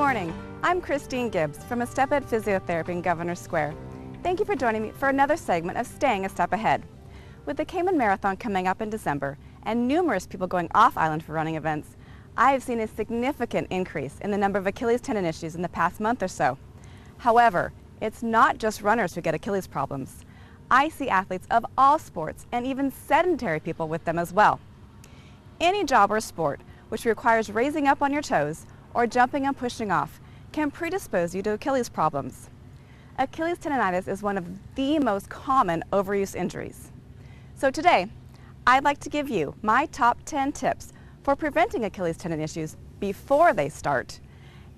morning. I'm Christine Gibbs from A Step Ahead Physiotherapy in Governor Square. Thank you for joining me for another segment of Staying a Step Ahead. With the Cayman Marathon coming up in December and numerous people going off-island for running events, I have seen a significant increase in the number of Achilles tendon issues in the past month or so. However, it's not just runners who get Achilles problems. I see athletes of all sports and even sedentary people with them as well. Any job or sport which requires raising up on your toes or jumping and pushing off can predispose you to Achilles problems. Achilles tendonitis is one of the most common overuse injuries. So today, I'd like to give you my top 10 tips for preventing Achilles tendon issues before they start,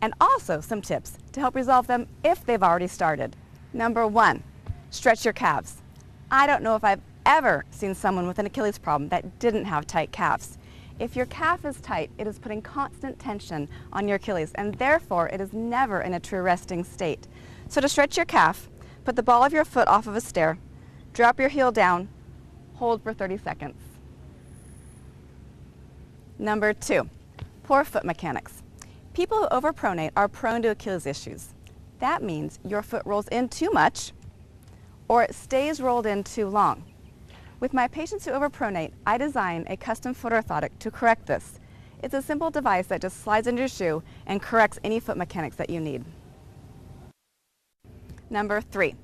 and also some tips to help resolve them if they've already started. Number 1, stretch your calves. I don't know if I've ever seen someone with an Achilles problem that didn't have tight calves. If your calf is tight, it is putting constant tension on your Achilles, and therefore it is never in a true resting state. So to stretch your calf, put the ball of your foot off of a stair, drop your heel down, hold for 30 seconds. Number 2, poor foot mechanics. People who overpronate are prone to Achilles issues. That means your foot rolls in too much or it stays rolled in too long. With my patients who overpronate, I design a custom foot orthotic to correct this. It's a simple device that just slides into your shoe and corrects any foot mechanics that you need. Number 3,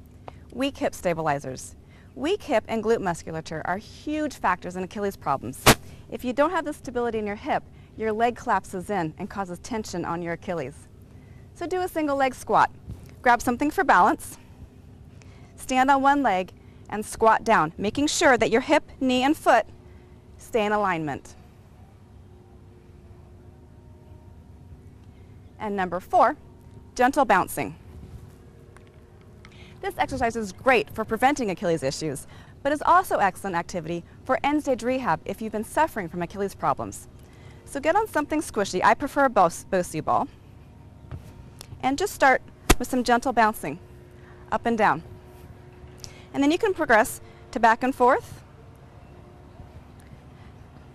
weak hip stabilizers. Weak hip and glute musculature are huge factors in Achilles problems. If you don't have the stability in your hip, your leg collapses in and causes tension on your Achilles. So do a single leg squat. Grab something for balance, stand on one leg, and squat down, making sure that your hip, knee, and foot stay in alignment. And number 4, gentle bouncing. This exercise is great for preventing Achilles issues, but is also excellent activity for end-stage rehab if you've been suffering from Achilles problems. So get on something squishy. I prefer a Bosu ball. And just start with some gentle bouncing, up and down. And then you can progress to back and forth.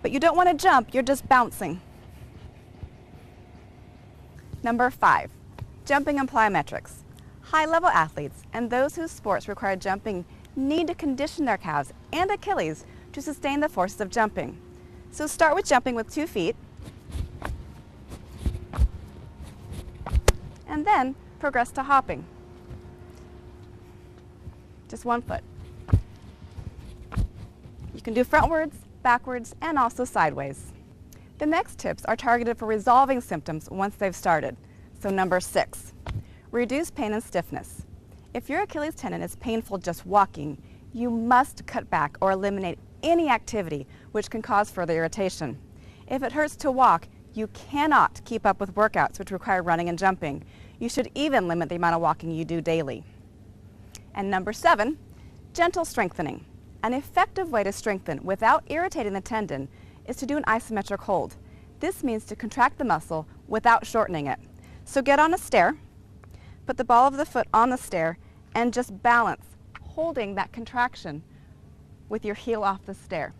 But you don't want to jump, you're just bouncing. Number 5, jumping and plyometrics. High-level athletes and those whose sports require jumping need to condition their calves and Achilles to sustain the forces of jumping. So start with jumping with 2 feet, and then progress to hopping. Just 1 foot. You can do frontwards, backwards, and also sideways. The next tips are targeted for resolving symptoms once they've started. So number 6, reduce pain and stiffness. If your Achilles tendon is painful just walking, you must cut back or eliminate any activity which can cause further irritation. If it hurts to walk, you cannot keep up with workouts which require running and jumping. You should even limit the amount of walking you do daily. And number 7, gentle strengthening. An effective way to strengthen without irritating the tendon is to do an isometric hold. This means to contract the muscle without shortening it. So get on a stair, put the ball of the foot on the stair, and just balance, holding that contraction with your heel off the stair.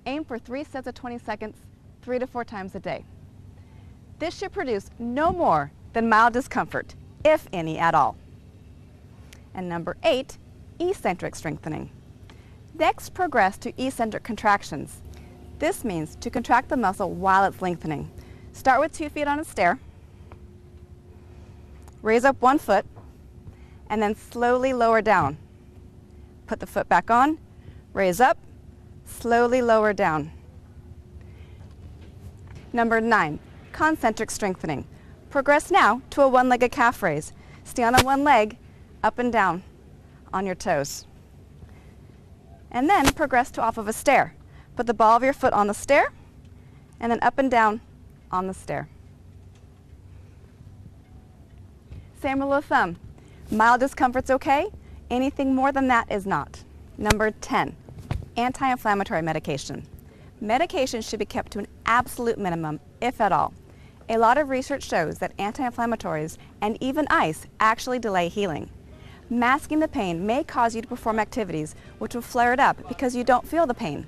Aim for 3 sets of 20 seconds, 3 to 4 times a day. This should produce no more than mild discomfort, if any at all. And number 8, eccentric strengthening. Next, progress to eccentric contractions. This means to contract the muscle while it's lengthening. Start with 2 feet on a stair, raise up 1 foot, and then slowly lower down. Put the foot back on, raise up, slowly lower down. Number 9, concentric strengthening. Progress now to a one-legged calf raise. Stand on one leg, up and down on your toes. And then progress to off of a stair. Put the ball of your foot on the stair, and then up and down on the stair. Same rule of thumb. Mild discomfort's okay. Anything more than that is not. Number 10, anti-inflammatory medication. Medication should be kept to an absolute minimum, if at all. A lot of research shows that anti-inflammatories and even ice actually delay healing. Masking the pain may cause you to perform activities which will flare it up because you don't feel the pain.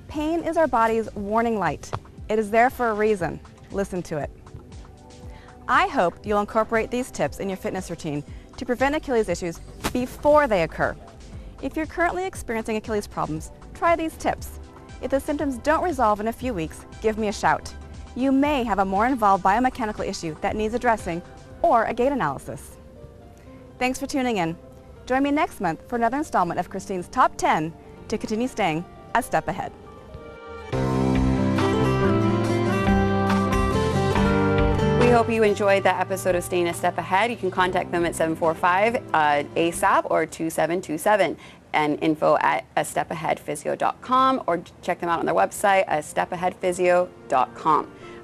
Pain is our body's warning light. It is there for a reason. Listen to it. I hope you'll incorporate these tips in your fitness routine to prevent Achilles issues before they occur. If you're currently experiencing Achilles problems, try these tips. If the symptoms don't resolve in a few weeks, give me a shout. You may have a more involved biomechanical issue that needs addressing or a gait analysis. Thanks for tuning in. Join me next month for another installment of Christine's Top 10 to continue staying a step ahead. We hope you enjoyed that episode of Staying a Step Ahead. You can contact them at 745-ASAP or 2727 and info@astepaheadphysio.com or check them out on their website, astepaheadphysio.com.